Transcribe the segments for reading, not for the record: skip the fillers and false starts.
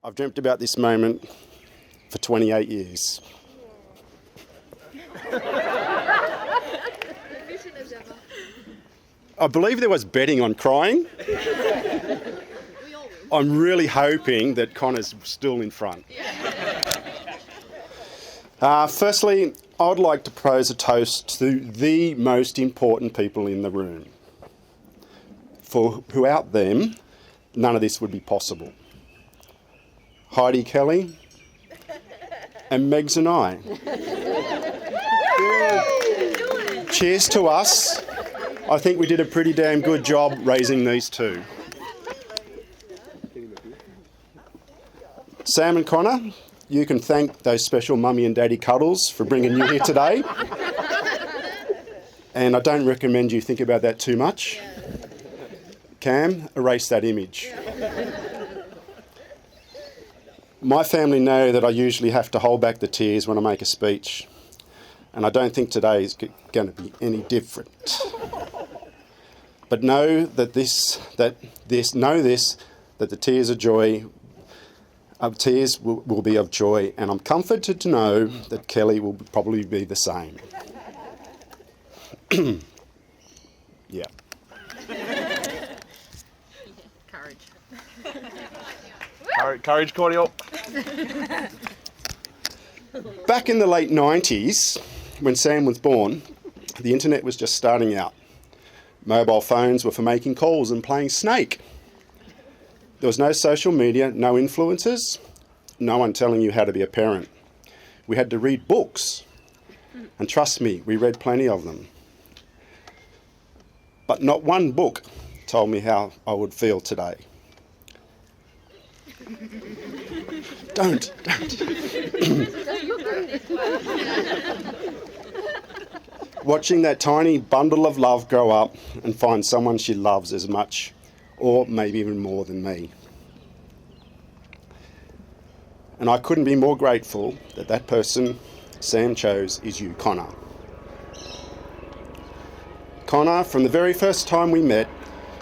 I've dreamt about this moment for 28 years. I believe there was betting on crying. I'm really hoping that Conor's still in front. Firstly, I would like to propose a toast to the most important people in the room. For without them, none of this would be possible. Heidi Kelly and Megs and I. Cheers to us. I think we did a pretty damn good job raising these two. Sam and Conor, you can thank those special mummy and daddy cuddles for bringing you here today. And I don't recommend you think about that too much. Cam, erase that image. My family know that I usually have to hold back the tears when I make a speech, and I don't think today is going to be any different. But know that the tears of joy, tears will be of joy, and I'm comforted to know that Kelly will probably be the same. Yeah. Courage, Cordial. Back in the late 90s, when Sam was born, the internet was just starting out. Mobile phones were for making calls and playing Snake. There was no social media, no influencers, no one telling you how to be a parent. We had to read books. And trust me, we read plenty of them. But not one book told me how I would feel today. Don't. Watching that tiny bundle of love grow up and find someone she loves as much, or maybe even more than me. And I couldn't be more grateful that that person Sam chose is you, Conor. Conor, from the very first time we met,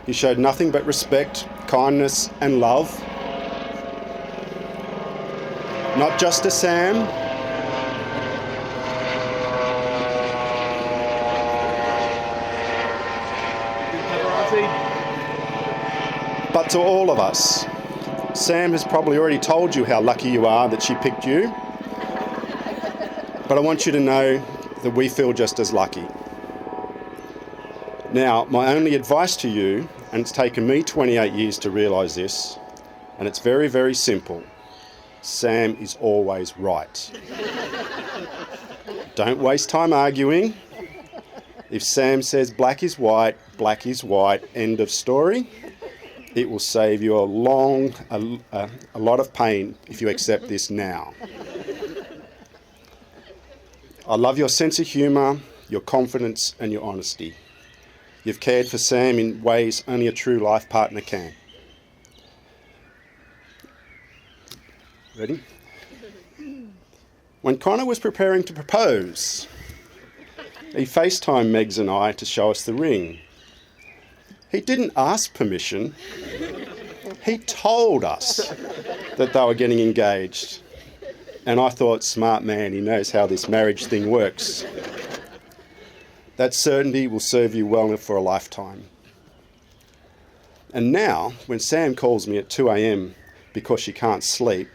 you showed nothing but respect, kindness and love. Not just to Sam, but to all of us. Sam has probably already told you how lucky you are that she picked you, but I want you to know that we feel just as lucky. Now, my only advice to you, and it's taken me 28 years to realise this, and it's very, very simple. Sam is always right. Don't waste time arguing. If Sam says black is white, end of story. It will save you a lot of pain if you accept this now. I love your sense of humour, your confidence and your honesty. You've cared for Sam in ways only a true life partner can. Ready? When Conor was preparing to propose, he FaceTimed Megs and I to show us the ring. He didn't ask permission. He told us that they were getting engaged. And I thought, smart man, he knows how this marriage thing works. That certainty will serve you well for a lifetime. And now, when Sam calls me at 2 a.m. because she can't sleep,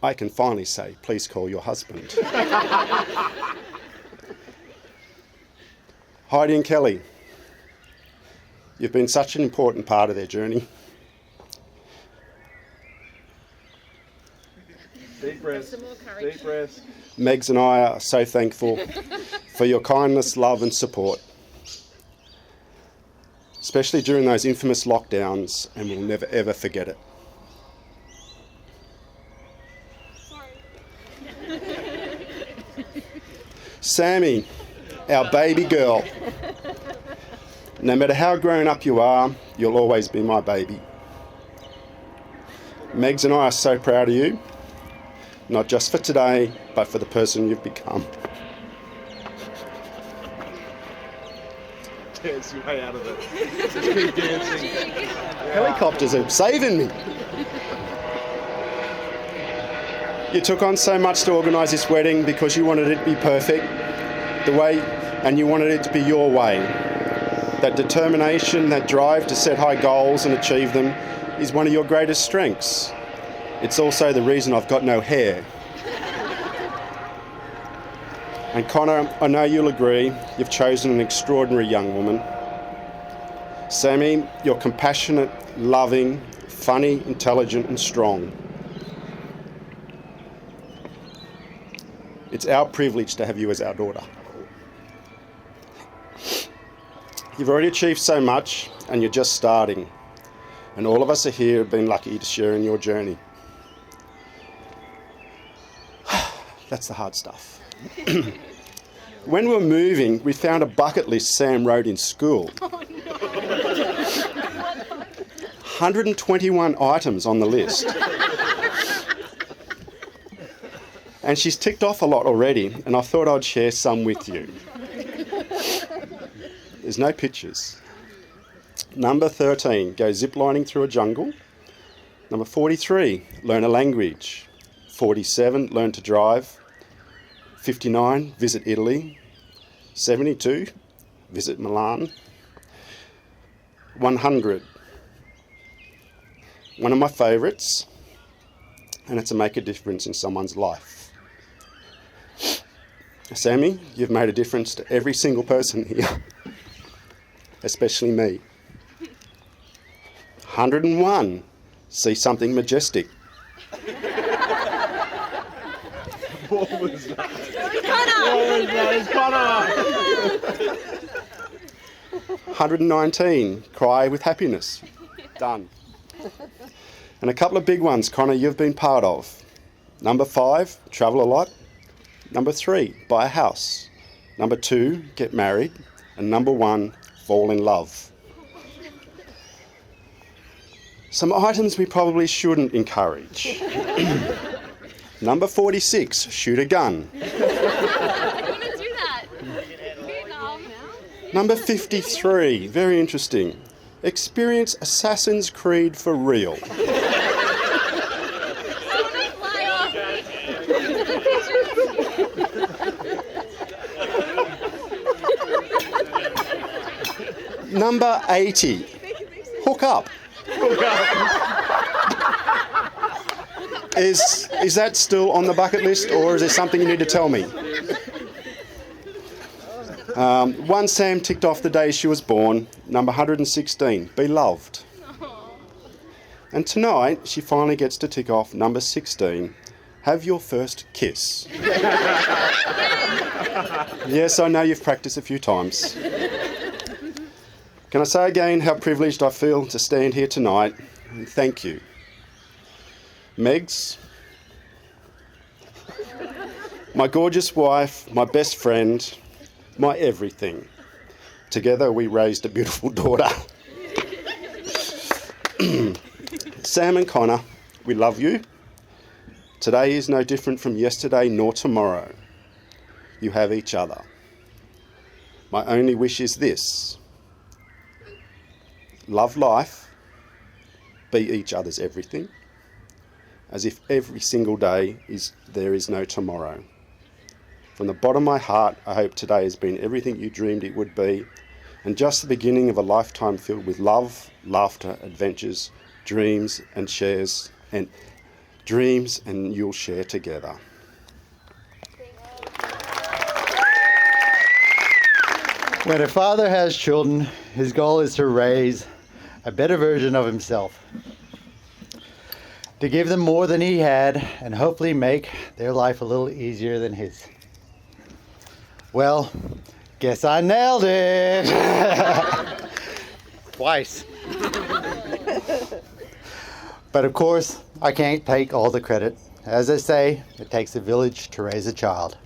I can finally say, please call your husband. Heidi and Kelly, you've been such an important part of their journey. Deep breath. Deep breath. Megs and I are so thankful for your kindness, love and support, especially during those infamous lockdowns, and we'll never ever forget it. Sammy, our baby girl. No matter how grown up you are, you'll always be my baby. Megs and I are so proud of you, not just for today, but for the person you've become. Dance your way out of it. Just keep dancing. Helicopters are saving me. You took on so much to organise this wedding because you wanted it to be perfect, and you wanted it to be your way. That determination, that drive to set high goals and achieve them is one of your greatest strengths. It's also the reason I've got no hair. And Conor, I know you'll agree, you've chosen an extraordinary young woman. Sammy, you're compassionate, loving, funny, intelligent and strong. It's our privilege to have you as our daughter. You've already achieved so much and you're just starting. And all of us are here have been lucky to share in your journey. That's the hard stuff. When we were moving, we found a bucket list Sam wrote in school. Oh, no. 121 items on the list. And she's ticked off a lot already, and I thought I'd share some with you. There's no pictures. Number 13, go ziplining through a jungle. Number 43, learn a language. 47, learn to drive. 59, visit Italy. 72, visit Milan. 100, one of my favourites, and it's to make a difference in someone's life. Sammy, you've made a difference to every single person here, especially me. 101, see something majestic. What was that? It's Conor! 119, cry with happiness. Done. And a couple of big ones, Conor, you've been part of. Number 5, travel a lot. Number 3, buy a house. Number 2, get married. And number 1, fall in love. Some items we probably shouldn't encourage. Number 46, shoot a gun. I want to do that. Vietnam. Number 53, very interesting. Experience Assassin's Creed for real. I want to fly off. Number 80, hook up. Is that still on the bucket list, or is there something you need to tell me? One Sam ticked off the day she was born. Number 116, be loved. And tonight she finally gets to tick off number 16, have your first kiss. Yes, I know you've practiced a few times. Can I say again how privileged I feel to stand here tonight, and thank you. Megs, my gorgeous wife, my best friend, my everything. Together we raised a beautiful daughter. Sam and Conor, we love you. Today is no different from yesterday nor tomorrow. You have each other. My only wish is this. Love life, be each other's everything, as if every single day there is no tomorrow. From the bottom of my heart, I hope today has been everything you dreamed it would be, and just the beginning of a lifetime filled with love, laughter, adventures, dreams and you'll share together. When a father has children, his goal is to raise a better version of himself, to give them more than he had, and hopefully make their life a little easier than his. Well, guess I nailed it. Twice. But of course, I can't take all the credit. As I say, it takes a village to raise a child.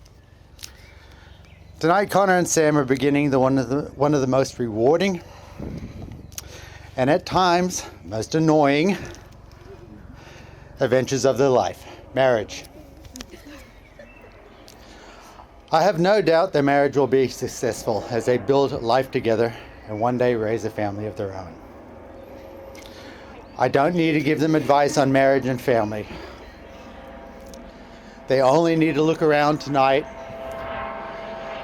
Tonight, Conor and Sam are beginning one of the most rewarding and at times most annoying adventures of their life, marriage. I have no doubt their marriage will be successful as they build life together and one day raise a family of their own. I don't need to give them advice on marriage and family. They only need to look around tonight.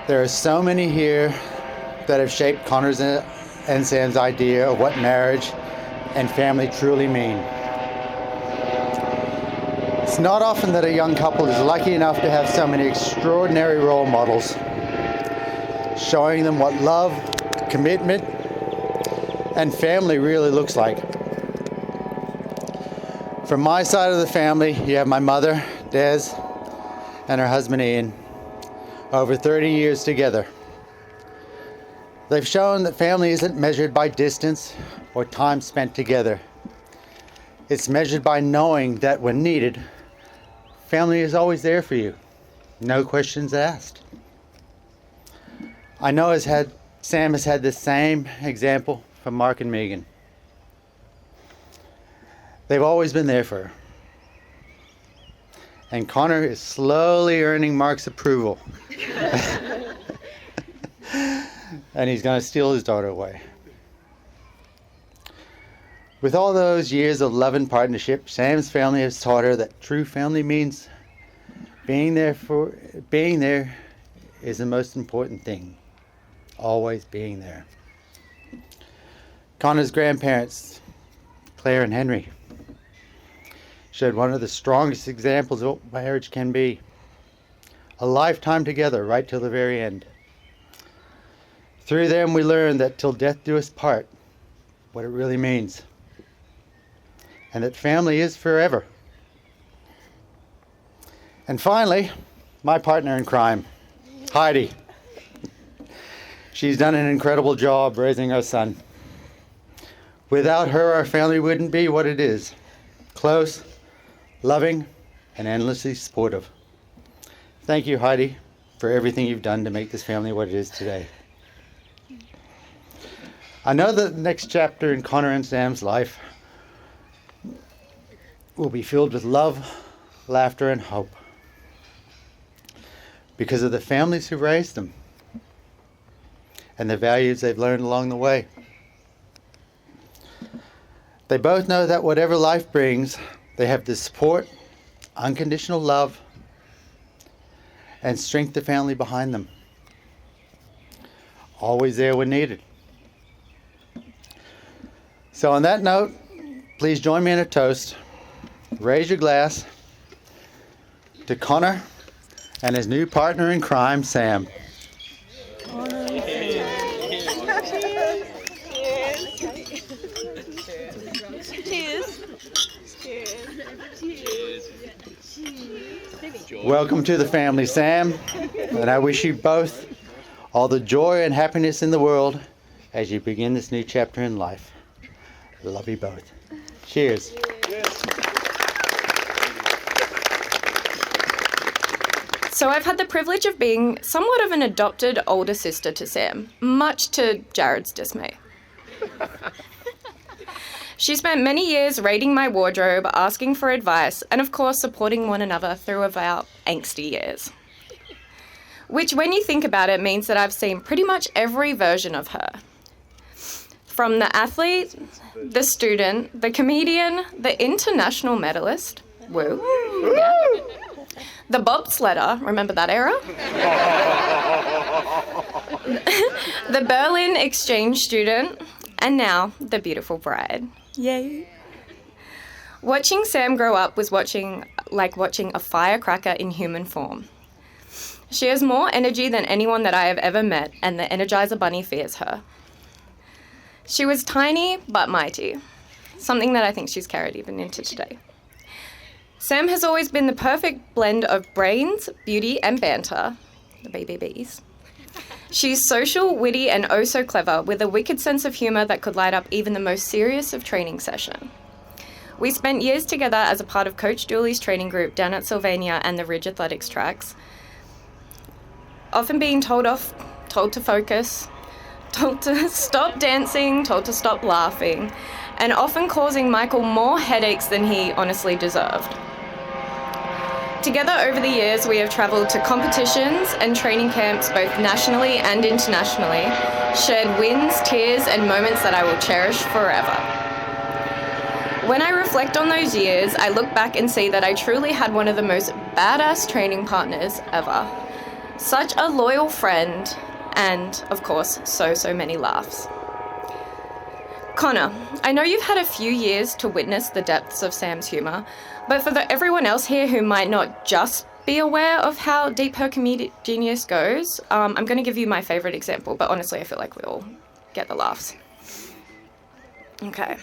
There are so many here that have shaped Conor's and Sam's idea of what marriage and family truly mean. It's not often that a young couple is lucky enough to have so many extraordinary role models, showing them what love, commitment, and family really looks like. From my side of the family, you have my mother, Des, and her husband, Ian, over 30 years together. They've shown that family isn't measured by distance or time spent together. It's measured by knowing that when needed, family is always there for you. No questions asked. I know Sam has had the same example from Mark and Megan. They've always been there for her. And Conor is slowly earning Mark's approval. And he's going to steal his daughter away. With all those years of love and partnership, Sam's family has taught her that true family means being there is the most important thing. Always being there. Conor's grandparents, Claire and Henry, showed one of the strongest examples of what marriage can be. A lifetime together right till the very end. Through them we learned that till death do us part, what it really means. And that family is forever. And finally, my partner in crime, Heidi. She's done an incredible job raising our son. Without her, our family wouldn't be what it is. Close, loving, and endlessly supportive. Thank you, Heidi, for everything you've done to make this family what it is today. I know that the next chapter in Conor and Sam's life will be filled with love, laughter, and hope because of the families who raised them and the values they've learned along the way. They both know that whatever life brings, they have the support, unconditional love, and strength of family behind them. Always there when needed. So on that note, please join me in a toast. Raise your glass to Conor and his new partner in crime, Sam. Welcome to the family, Sam, and I wish you both all the joy and happiness in the world as you begin this new chapter in life. Love you both. Cheers. So I've had the privilege of being somewhat of an adopted older sister to Sam, much to Jared's dismay. She spent many years raiding my wardrobe, asking for advice, and of course supporting one another through our angsty years. Which, when you think about it, means that I've seen pretty much every version of her. From the athlete, the student, the comedian, the international medalist, woo, yeah, the bobsledder, remember that era? The Berlin exchange student, and now the beautiful bride. Yay. Watching Sam grow up was like watching a firecracker in human form. She has more energy than anyone that I have ever met, and the Energizer Bunny fears her. She was tiny but mighty, something that I think she's carried even into today. Sam has always been the perfect blend of brains, beauty, and banter, the BBBs. She's social, witty, and oh so clever, with a wicked sense of humour that could light up even the most serious of training session. We spent years together as a part of Coach Dooley's training group down at Sylvania and the Ridge Athletics tracks, often being told off, told to focus, told to stop dancing, told to stop laughing, and often causing Michael more headaches than he honestly deserved. Together over the years, we have travelled to competitions and training camps both nationally and internationally, shared wins, tears, and moments that I will cherish forever. When I reflect on those years, I look back and see that I truly had one of the most badass training partners ever. Such a loyal friend, and, of course, so many laughs. Conor, I know you've had a few years to witness the depths of Sam's humour, but for everyone else here who might not just be aware of how deep her comedic genius goes, I'm going to give you my favourite example, but honestly I feel like we all get the laughs. Okay.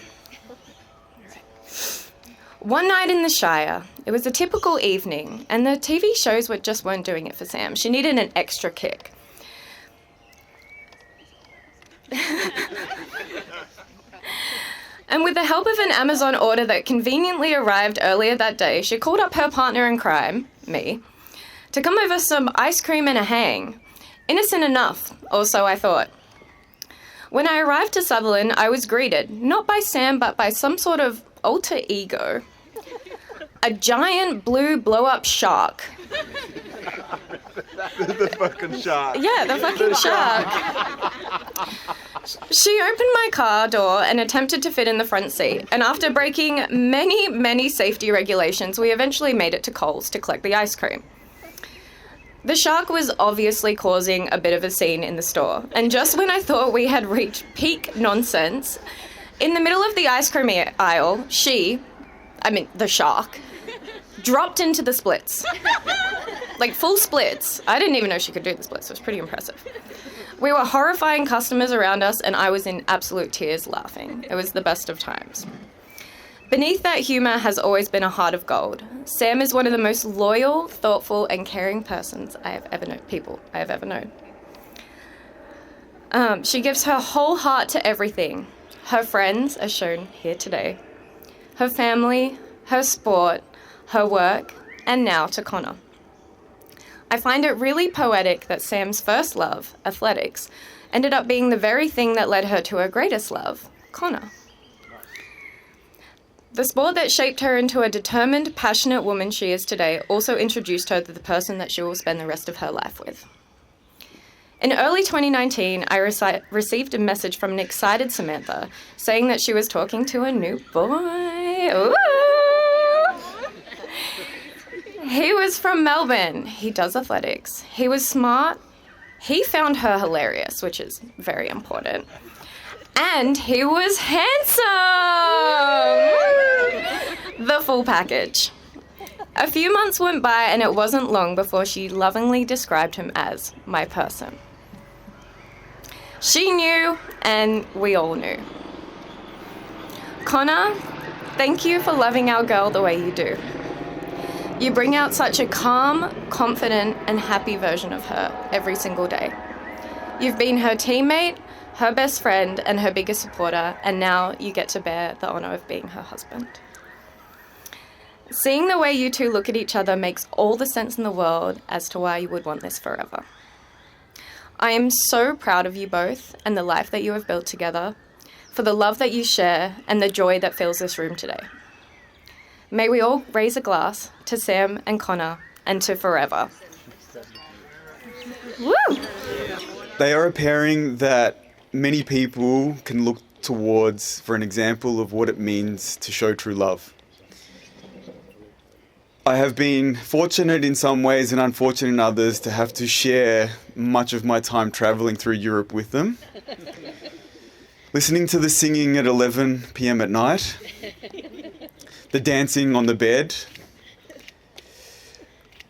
One night in the Shire, it was a typical evening, and the TV shows just weren't doing it for Sam. She needed an extra kick. And with the help of an Amazon order that conveniently arrived earlier that day, she called up her partner in crime, me, to come over some ice cream and a hang. Innocent enough, or so I thought. When I arrived to Sutherland, I was greeted, not by Sam, but by some sort of alter ego. A giant blue blow-up shark. The fucking shark. Yeah, the fucking shark. She opened my car door and attempted to fit in the front seat, and after breaking many safety regulations, we eventually made it to Coles to collect the ice cream. The shark was obviously causing a bit of a scene in the store, and just when I thought we had reached peak nonsense, in the middle of the ice cream aisle, the shark, dropped into the splits. Like full splits. I didn't even know she could do the splits. It was pretty impressive. We were horrifying customers around us, and I was in absolute tears laughing. It was the best of times. Beneath that humour has always been a heart of gold. Sam is one of the most loyal, thoughtful, and caring persons I have ever known. She gives her whole heart to everything. Her friends, as shown here today. Her family, her sport, her work, and now to Conor. I find it really poetic that Sam's first love, athletics, ended up being the very thing that led her to her greatest love, Conor. The sport that shaped her into a determined, passionate woman she is today also introduced her to the person that she will spend the rest of her life with. In early 2019, I received a message from an excited Samantha saying that she was talking to a new boy. Ooh. He was from Melbourne. He does athletics. He was smart. He found her hilarious, which is very important. And he was handsome! The full package. A few months went by, and it wasn't long before she lovingly described him as my person. She knew, and we all knew. Conor, thank you for loving our girl the way you do. You bring out such a calm, confident, and happy version of her every single day. You've been her teammate, her best friend, and her biggest supporter, and now you get to bear the honour of being her husband. Seeing the way you two look at each other makes all the sense in the world as to why you would want this forever. I am so proud of you both and the life that you have built together, for the love that you share and the joy that fills this room today. May we all raise a glass to Sam and Conor and to forever. Woo! They are a pairing that many people can look towards for an example of what it means to show true love. I have been fortunate in some ways and unfortunate in others to have to share much of my time travelling through Europe with them. Listening to the singing at 11 p.m. at night. The dancing on the bed.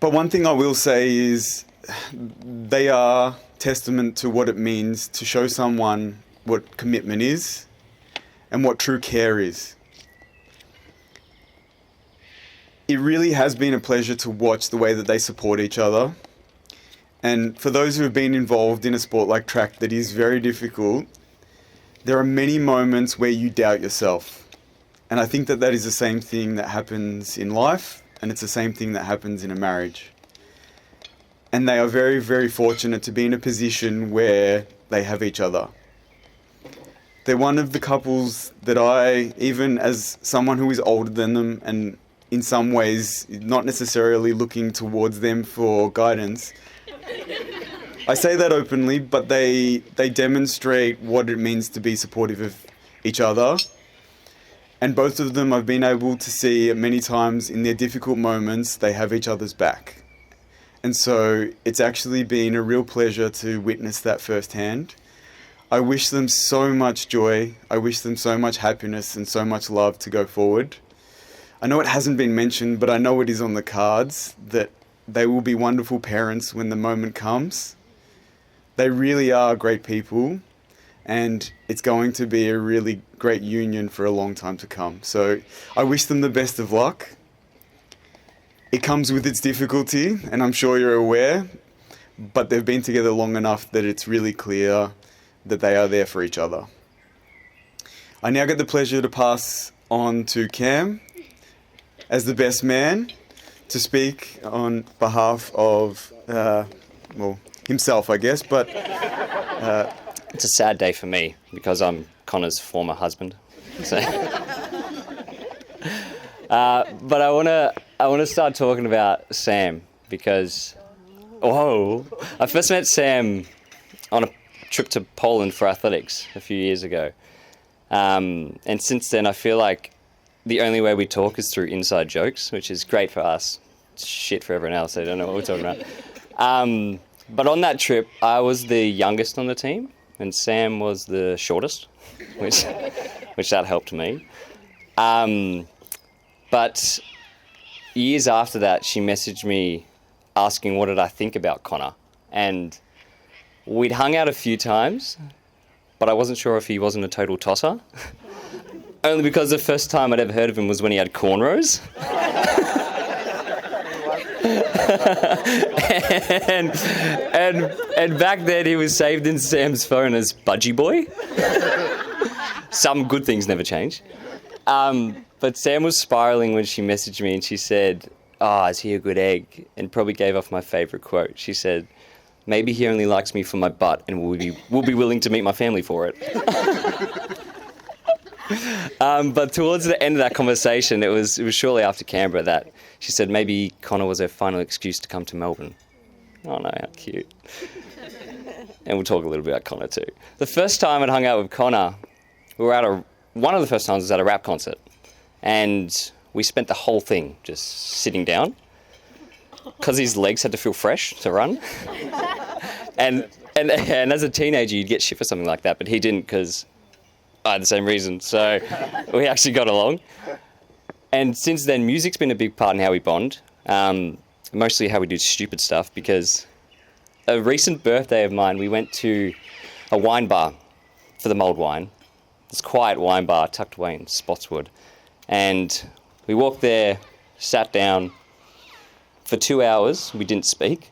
But one thing I will say is they are testament to what it means to show someone what commitment is and what true care is. It really has been a pleasure to watch the way that they support each other. And for those who have been involved in a sport like track that is very difficult, there are many moments where you doubt yourself. And I think that that is the same thing that happens in life, and it's the same thing that happens in a marriage. And they are very, very fortunate to be in a position where they have each other. They're one of the couples that I, even as someone who is older than them and in some ways not necessarily looking towards them for guidance, I say that openly, but they demonstrate what it means to be supportive of each other And both of them I've been able to see many times in their difficult moments, they have each other's back. And so it's actually been a real pleasure to witness that firsthand. I wish them so much joy. I wish them so much happiness and so much love to go forward. I know it hasn't been mentioned, but I know it is on the cards that they will be wonderful parents when the moment comes. They really are great people, and it's going to be a really great union for a long time to come. So I wish them the best of luck. It comes with its difficulty, and I'm sure you're aware, but they've been together long enough that it's really clear that they are there for each other. I now get the pleasure to pass on to Cam as the best man to speak on behalf of, himself, I guess, but... It's a sad day for me because I'm Connor's former husband. So. But I want to start talking about Sam because, I first met Sam on a trip to Poland for athletics a few years ago. And since then, I feel like the only way we talk is through inside jokes, which is great for us. It's shit for everyone else. They don't know what we're talking about. But on that trip, I was the youngest on the team, and Sam was the shortest, which that helped me. But years after that, she messaged me asking what did I think about Conor. And we'd hung out a few times, but I wasn't sure if he wasn't a total tosser. Only because the first time I'd ever heard of him was when he had cornrows. and back then he was saved in Sam's phone as Budgie Boy. Some good things never change. But Sam was spiraling when she messaged me and she said, is he a good egg? And probably gave off my favourite quote. She said, maybe he only likes me for my butt and will be willing to meet my family for it. But towards the end of that conversation, it was shortly after Canberra that she said maybe Conor was her final excuse to come to Melbourne. Oh no, how cute. And we'll talk a little bit about Conor too. The first time I'd hung out with Conor, we were at one of the first times was at a rap concert. And we spent the whole thing just sitting down because his legs had to feel fresh to run. And as a teenager, you'd get shit for something like that, but he didn't because I had the same reason. So we actually got along. And since then, music's been a big part in how we bond, mostly how we do stupid stuff, because a recent birthday of mine, we went to a wine bar for the mulled wine. This quiet wine bar tucked away in Spotswood. And we walked there, sat down. For 2 hours, we didn't speak.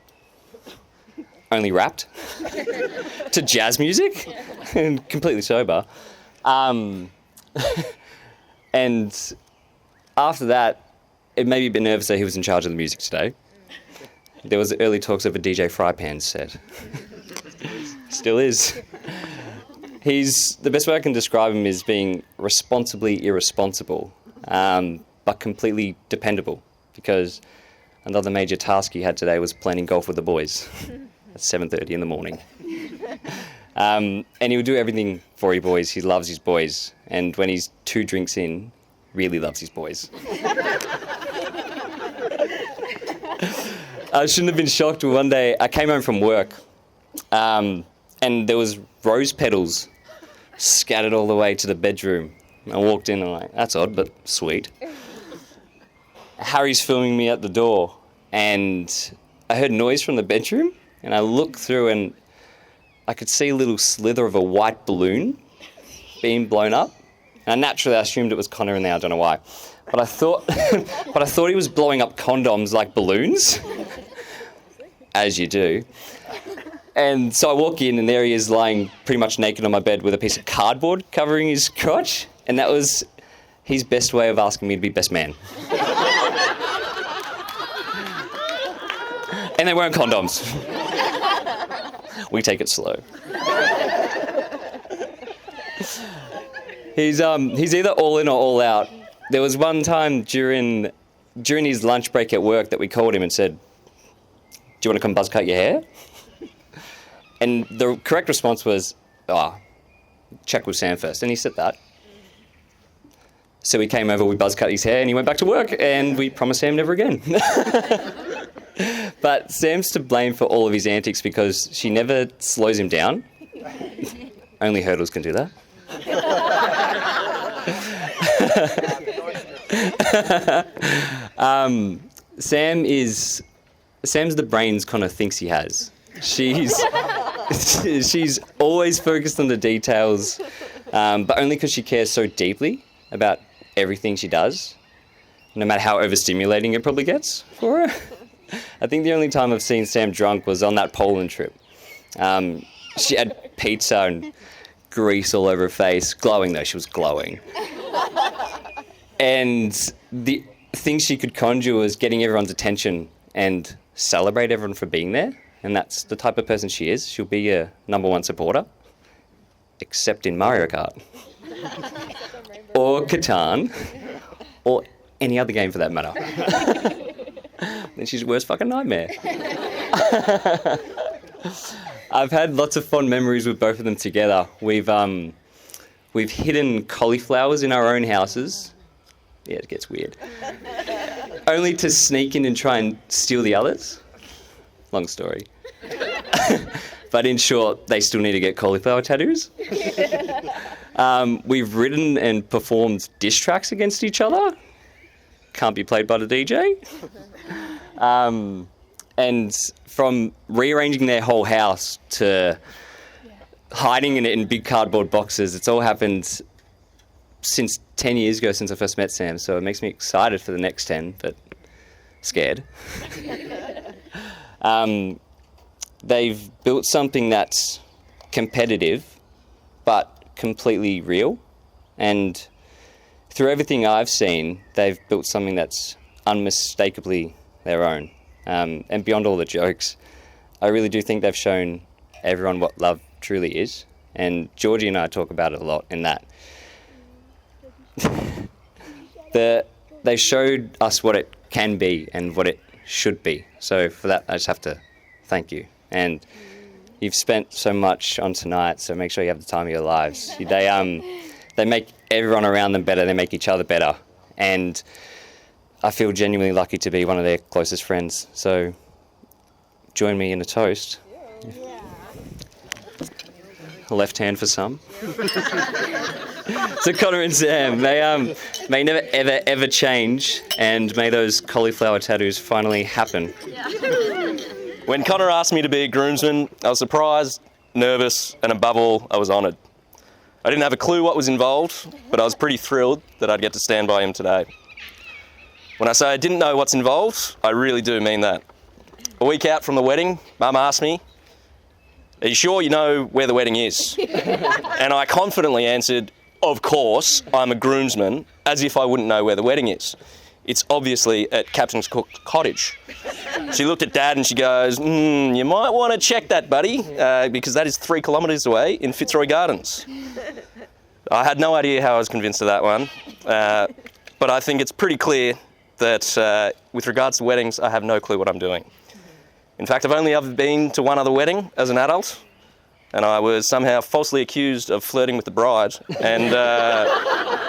Only rapped. To jazz music. And completely sober. And after that, it made me a bit nervous that he was in charge of the music today. There was early talks of a DJ Frypan set. Still is. The best way I can describe him is being responsibly irresponsible, but completely dependable, because another major task he had today was playing golf with the boys at 7:30 in the morning. And he would do everything for his boys. He loves his boys. And when he's 2 drinks in, really loves his boys. I shouldn't have been shocked when one day I came home from work and there was rose petals scattered all the way to the bedroom. I walked in and I'm like, that's odd, but sweet. Harry's filming me at the door and I heard noise from the bedroom and I looked through and I could see a little slither of a white balloon being blown up. And naturally I assumed it was Conor in there, I don't know why. But I thought he was blowing up condoms like balloons, as you do. And so I walk in and there he is lying pretty much naked on my bed with a piece of cardboard covering his crotch. And that was his best way of asking me to be best man. And they weren't condoms. We take it slow. He's either all in or all out. There was one time during his lunch break at work that we called him and said, do you want to come buzz cut your hair? And the correct response was, check with Sam first. And he said that. So we came over, we buzz cut his hair, and he went back to work, and we promised Sam never again. But Sam's to blame for all of his antics because she never slows him down. Only hurdles can do that. Sam's the brains Conor thinks he has. She's always focused on the details, but only because she cares so deeply about everything she does, no matter how overstimulating it probably gets for her. I think the only time I've seen Sam drunk was on that Poland trip. She had pizza and grease all over her face. Glowing though, she was glowing. And the thing she could conjure was getting everyone's attention and celebrate everyone for being there. And that's the type of person she is. She'll be a number one supporter, except in Mario Kart. Or Catan. Or any other game for that matter. Then she's your worst fucking nightmare. I've had lots of fond memories with both of them together. We've hidden cauliflowers in our own houses. Yeah, it gets weird. Only to sneak in and try and steal the others. Long story. But in short, they still need to get cauliflower tattoos. We've written and performed diss tracks against each other. Can't be played by the DJ. And from rearranging their whole house to hiding in it in big cardboard boxes, it's all happened since 10 years ago since I first met Sam. So it makes me excited for the next 10, but scared. They've built something that's competitive, but completely real. And through everything I've seen, they've built something that's unmistakably their own. And beyond all the jokes, I really do think they've shown everyone what love truly is. And Georgie and I talk about it a lot in that. They showed us what it can be and what it should be. So for that, I just have to thank you. And you've spent so much on tonight, so make sure you have the time of your lives. They make everyone around them better. They make each other better. And I feel genuinely lucky to be one of their closest friends. So join me in a toast. Yeah. Left hand for some. So Conor and Sam, may never, ever, ever change, and may those cauliflower tattoos finally happen. When Conor asked me to be a groomsman, I was surprised, nervous, and above all, I was honoured. I didn't have a clue what was involved, but I was pretty thrilled that I'd get to stand by him today. When I say I didn't know what's involved, I really do mean that. A week out from the wedding, Mum asked me, "Are you sure you know where the wedding is?" And I confidently answered, "Of course, I'm a groomsman," as if I wouldn't know where the wedding is. It's obviously at Captain's Cook Cottage. She looked at Dad and she goes, "You might want to check that, buddy, because that is 3 kilometres away in Fitzroy Gardens." I had no idea how I was convinced of that one, but I think it's pretty clear that with regards to weddings, I have no clue what I'm doing. In fact, I've only ever been to one other wedding as an adult, and I was somehow falsely accused of flirting with the bride, and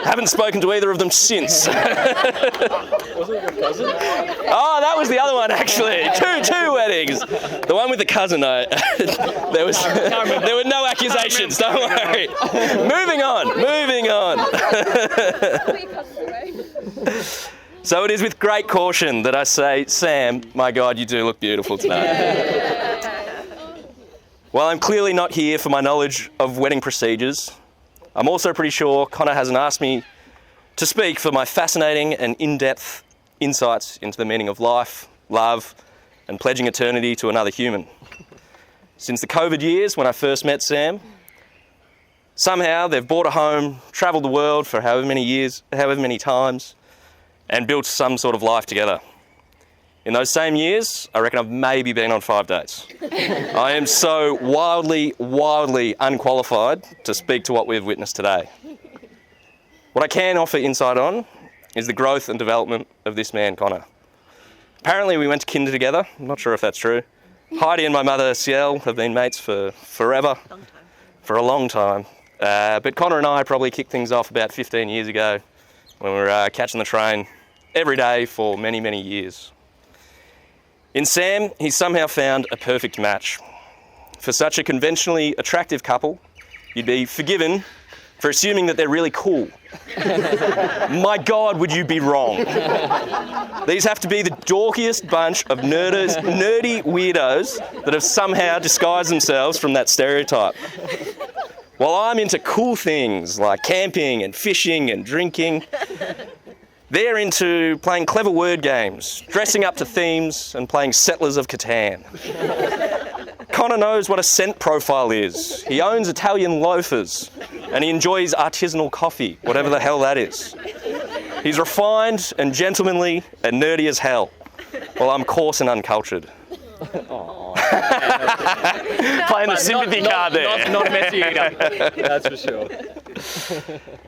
haven't spoken to either of them since. Wasn't it your cousin? Oh, that was the other one, actually. Two weddings. The one with the cousin, there were no accusations, don't worry. Moving on. So it is with great caution that I say, Sam, my God, you do look beautiful tonight. While I'm clearly not here for my knowledge of wedding procedures, I'm also pretty sure Conor hasn't asked me to speak for my fascinating and in-depth insights into the meaning of life, love, and pledging eternity to another human. Since the COVID years when I first met Sam, somehow they've bought a home, travelled the world for however many times, and built some sort of life together. In those same years, I reckon I've maybe been on 5 dates. I am so wildly unqualified to speak to what we've witnessed today. What I can offer insight on is the growth and development of this man, Conor. Apparently we went to kinder together. I'm not sure if that's true. Heidi and my mother, Ciel, have been mates for forever. For a long time. But Conor and I probably kicked things off about 15 years ago when we were catching the train every day for many, many years. In Sam, he's somehow found a perfect match. For such a conventionally attractive couple, you'd be forgiven for assuming that they're really cool. My God, would you be wrong? These have to be the dorkiest bunch of nerdy weirdos that have somehow disguised themselves from that stereotype. While I'm into cool things like camping and fishing and drinking, they're into playing clever word games, dressing up to themes, and playing Settlers of Catan. Conor knows what a scent profile is. He owns Italian loafers, and he enjoys artisanal coffee, whatever the hell that is. He's refined and gentlemanly and nerdy as hell, while I'm coarse and uncultured. Playing the sympathy card there. Not a messy eater. That's for sure.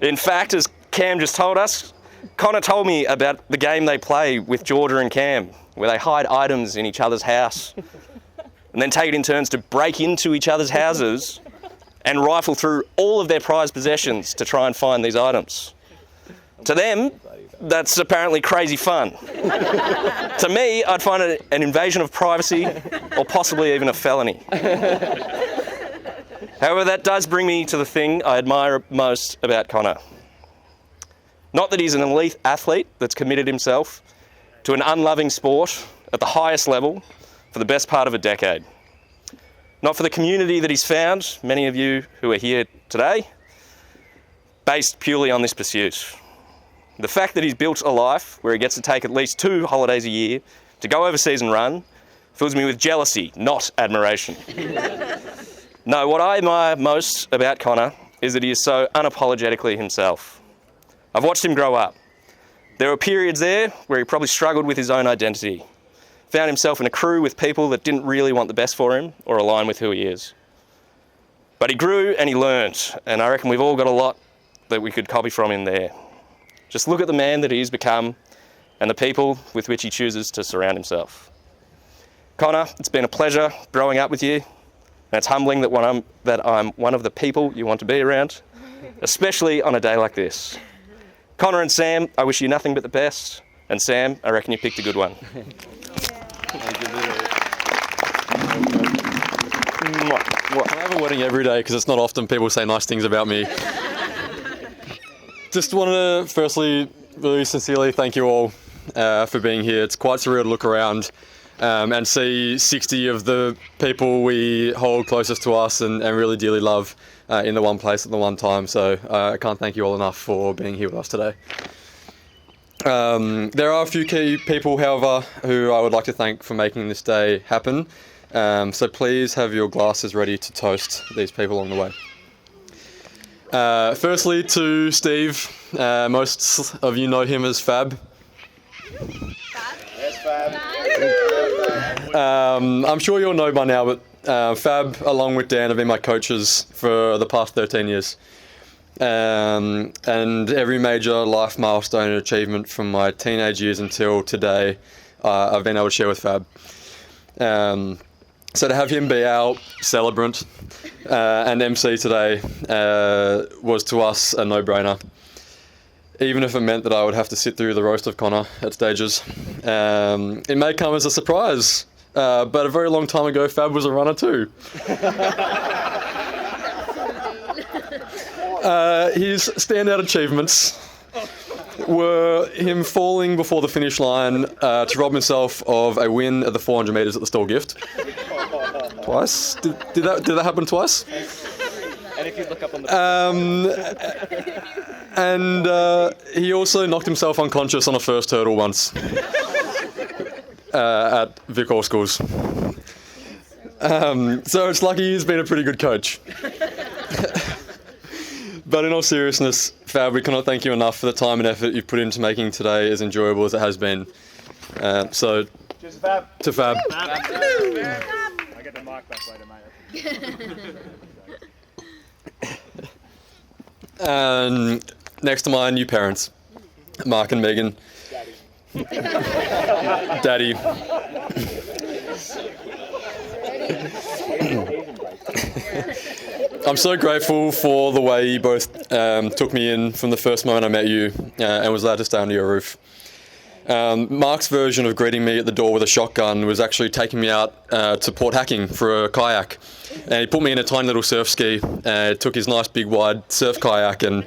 In fact, as Cam just told us, Conor told me about the game they play with Georgia and Cam, where they hide items in each other's house and then take it in turns to break into each other's houses and rifle through all of their prized possessions to try and find these items. To them, that's apparently crazy fun. To me, I'd find it an invasion of privacy or possibly even a felony. However, that does bring me to the thing I admire most about Conor. Not that he's an elite athlete that's committed himself to an unloving sport at the highest level for the best part of a decade. Not for the community that he's found, many of you who are here today, based purely on this pursuit. The fact that he's built a life where he gets to take at least 2 holidays a year to go overseas and run fills me with jealousy, not admiration. No, what I admire most about Conor is that he is so unapologetically himself. I've watched him grow up. There were periods there where he probably struggled with his own identity, found himself in a crew with people that didn't really want the best for him or align with who he is. But he grew and he learnt, and I reckon we've all got a lot that we could copy from him there. Just look at the man that he's become and the people with which he chooses to surround himself. Conor, it's been a pleasure growing up with you, and it's humbling that I'm one of the people you want to be around, especially on a day like this. Conor and Sam, I wish you nothing but the best, and Sam, I reckon you picked a good one. I have a wedding every day because it's not often people say nice things about me. Just wanted to firstly really sincerely thank you all for being here. It's quite surreal to look around and see 60 of the people we hold closest to us and really dearly love in the one place at the one time. So I can't thank you all enough for being here with us today. There are a few key people, however, who I would like to thank for making this day happen. So please have your glasses ready to toast these people along the way. Firstly, to Steve. Most of you know him as Fab. Yes, Fab. I'm sure you'll know by now, but Fab, along with Dan, have been my coaches for the past 13 years. And every major life milestone and achievement from my teenage years until today, I've been able to share with Fab. So to have him be our celebrant and MC today was to us a no-brainer. Even if it meant that I would have to sit through the roast of Conor at stages. It may come as a surprise, but a very long time ago, Fab was a runner too. His standout achievements were him falling before the finish line to rob himself of a win at the 400 metres at the Stall Gift. Twice? Did that happen twice? And if you look up on the... And he also knocked himself unconscious on a first hurdle once at Vic Hall Schools. So it's lucky he's been a pretty good coach. But in all seriousness, Fab, we cannot thank you enough for the time and effort you've put into making today as enjoyable as it has been. So, Cheers, Fab. to Fab. I get the mic back later, mate. And next to my new parents, Mark and Megan. Daddy. I'm so grateful for the way you both took me in from the first moment I met you and was allowed to stay under your roof. Mark's version of greeting me at the door with a shotgun was actually taking me out to Port Hacking for a kayak. And he put me in a tiny little surf ski, took his nice big wide surf kayak, and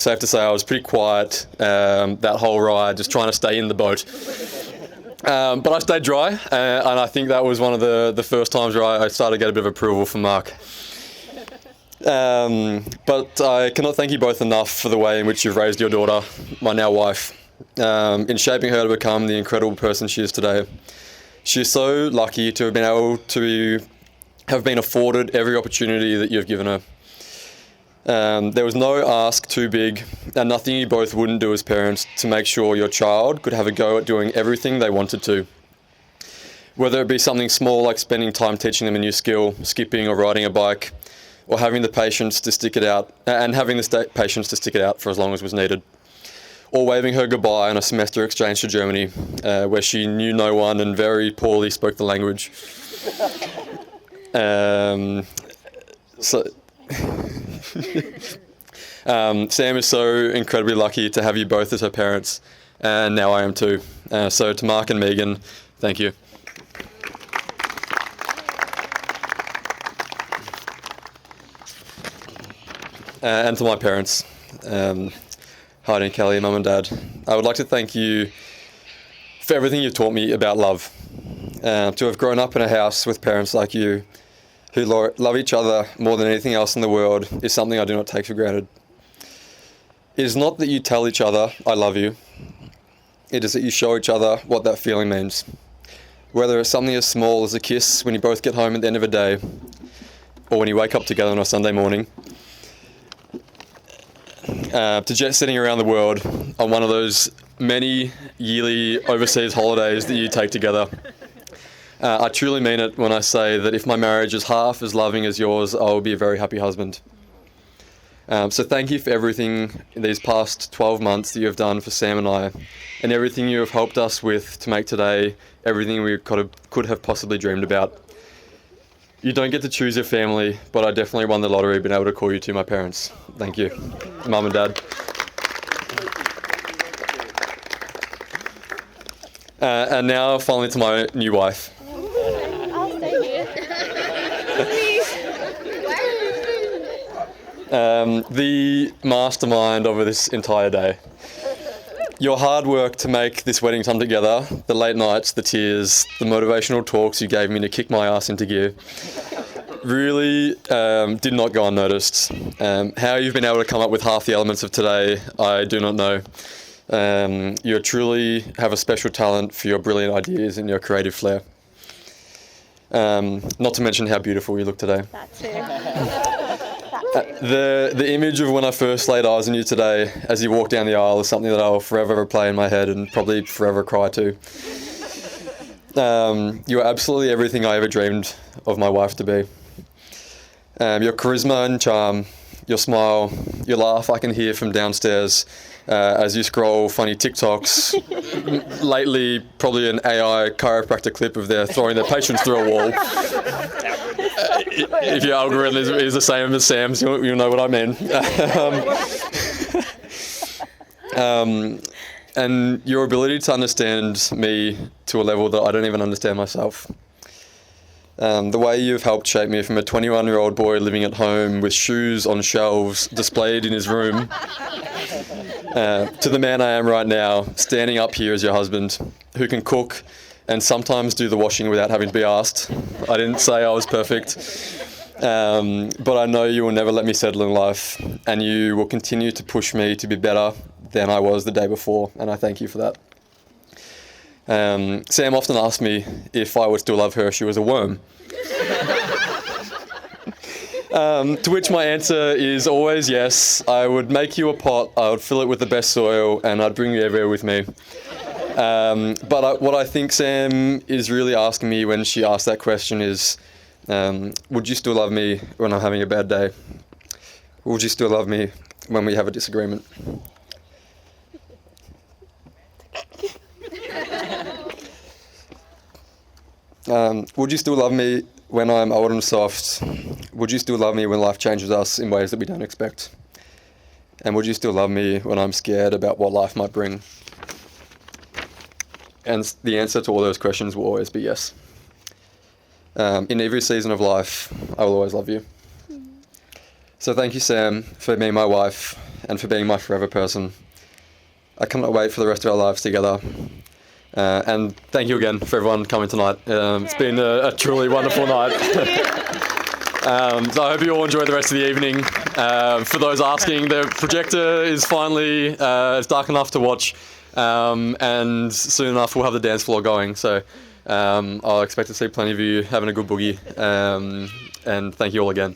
safe to say I was pretty quiet that whole ride, just trying to stay in the boat. But I stayed dry, and I think that was one of the first times where I started to get a bit of approval from Mark. But I cannot thank you both enough for the way in which you've raised your daughter, my now wife, in shaping her to become the incredible person she is today. She is so lucky to have been able to have been afforded every opportunity that you've given her. There was no ask too big and nothing you both wouldn't do as parents to make sure your child could have a go at doing everything they wanted to. Whether it be something small like spending time teaching them a new skill, skipping or riding a bike, or having the patience to stick it out, patience to stick it out for as long as was needed. Or waving her goodbye on a semester exchange to Germany, where she knew no one and very poorly spoke the language. Sam is so incredibly lucky to have you both as her parents, and now I am too. So to Mark and Megan, thank you. And to my parents, Heidi and Kelly, Mum and Dad, I would like to thank you for everything you've taught me about love. To have grown up in a house with parents like you, who love each other more than anything else in the world, is something I do not take for granted. It is not that you tell each other, I love you. It is that you show each other what that feeling means. Whether it's something as small as a kiss when you both get home at the end of a day, or when you wake up together on a Sunday morning, to jet setting around the world on one of those many yearly overseas holidays that you take together. I truly mean it when I say that if my marriage is half as loving as yours, I will be a very happy husband. So thank you for everything in these past 12 months that you have done for Sam and I, and everything you have helped us with to make today everything we could have possibly dreamed about. You don't get to choose your family, but I definitely won the lottery being able to call you two my parents. Thank you, Mum and Dad. And now finally to my new wife. I'll stay here. The mastermind over this entire day. Your hard work to make this wedding come together, the late nights, the tears, the motivational talks you gave me to kick my ass into gear, really did not go unnoticed. How you've been able to come up with half the elements of today, I do not know. You truly have a special talent for your brilliant ideas and your creative flair. Not to mention how beautiful you look today. That too. The image of when I first laid eyes on you today as you walked down the aisle is something that I'll forever replay in my head and probably forever cry to. You are absolutely everything I ever dreamed of my wife to be. Your charisma and charm, your smile, your laugh I can hear from downstairs as you scroll funny TikToks. Lately, probably an AI chiropractor clip of their throwing their patients through a wall. If your algorithm is the same as Sam's, you'll know what I mean. And your ability to understand me to a level that I don't even understand myself. The way you've helped shape me from a 21-year-old boy living at home with shoes on shelves displayed in his room to the man I am right now, standing up here as your husband, who can cook and sometimes do the washing without having to be asked. I didn't say I was perfect, but I know you will never let me settle in life, and you will continue to push me to be better than I was the day before, and I thank you for that. Sam often asked me if I would still love her if she was a worm. To which my answer is always yes. I would make you a pot, I would fill it with the best soil, and I'd bring you everywhere with me. But what I think Sam is really asking me when she asked that question is, would you still love me when I'm having a bad day? Would you still love me when we have a disagreement? Would you still love me when I'm old and soft, would you still love me when life changes us in ways that we don't expect? And would you still love me when I'm scared about what life might bring? And the answer to all those questions will always be yes. In every season of life, I will always love you. So thank you, Sam, for being my wife and for being my forever person. I cannot wait for the rest of our lives together. And thank you again for everyone coming tonight. It's been a truly wonderful night. So I hope you all enjoy the rest of the evening. For those asking, the projector is finally it's dark enough to watch, and soon enough we'll have the dance floor going. So I'll expect to see plenty of you having a good boogie. And thank you all again.